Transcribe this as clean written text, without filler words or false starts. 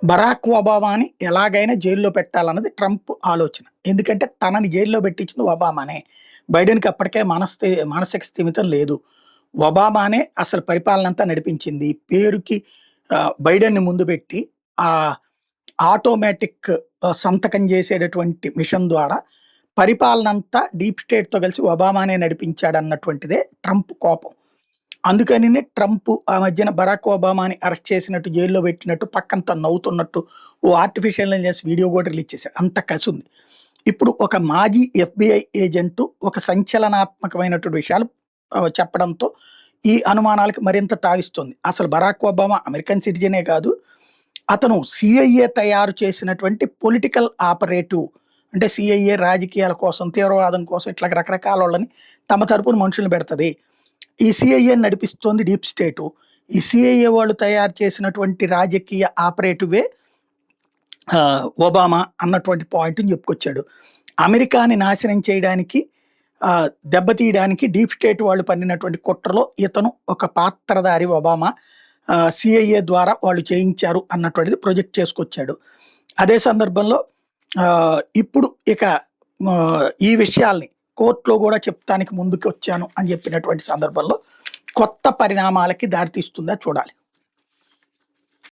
Barack ఒబామాని ఎలాగైనా జైల్లో పెట్టాలన్నది Trump ఆలోచన. ఎందుకంటే తనని జైల్లో పెట్టించింది ఒబామానే. బైడెన్‌కి అప్పటికే మానసిక స్థిమితం లేదు. ఒబామానే అసలు పరిపాలనంతా నడిపించింది. పేరుకి బైడెన్‌ని ముందు పెట్టి ఆహ్, ఆటోమేటిక్ సంతకం చేసేటటువంటి మిషన్ ద్వారా పరిపాలనంతా డీప్ స్టేట్‌తో కలిసి ఒబామానే నడిపించాడన్నటువంటిదే ట్రంప్ కోపం. అందుకనినే ట్రంప్ ఆ మధ్యన బరాక్ ఒబామాని అరెస్ట్ చేసినట్టు, జైల్లో పెట్టినట్టు, పక్కన తను నవ్వుతున్నట్టు ఓ ఆర్టిఫిషియల్ ఇంటెలిజెన్స్ వీడియో కూడా రిలీజ్ చేశాడు. అంత కసుంది. ఇప్పుడు ఒక మాజీ ఎఫ్‌బిఐ ఏజెంటు ఒక సంచలనాత్మకమైనటువంటి విషయాలు చెప్పడంతో ఈ అనుమానాలకు మరింత తావిస్తుంది. అసలు బరాక్ ఒబామా అమెరికన్ సిటిజనే కాదు. అతను సీఐఏ తయారు చేసినటువంటి పొలిటికల్ ఆపరేటివ్, అంటే సీఐఏ రాజకీయాల కోసం, తీవ్రవాదం కోసం ఇట్లా రకరకాలోళ్ళని తమ తరపున మనుషుల్ని పెడతది. ఈ సీఐఏ నడిపిస్తోంది డీప్ స్టేటు. ఈ సీఐఏ వాళ్ళు తయారు చేసినటువంటి రాజకీయ ఆపరేటివే ఒబామా అన్నటువంటి పాయింట్‌ని చెప్పుకొచ్చాడు. అమెరికాని నాశనం చేయడానికి, దెబ్బతీయడానికి డీప్ స్టేట్ వాళ్ళు పన్నినటువంటి కుట్రలో ఇతను ఒక పాత్రధారి ఒబామా. సీఐఏ ద్వారా వాళ్ళు చేయించారు అన్నటువంటిది ప్రొజెక్ట్ చేసుకొచ్చాడు. అదే సందర్భంలో ఇప్పుడు ఇక ఈ విషయాల్ని కోర్టులో కూడా చెప్తానికి ముందుకొచ్చాను అని చెప్పినటువంటి సందర్భంలో కొత్త పరిణామాలకి దారితీస్తుందా చూడాలి.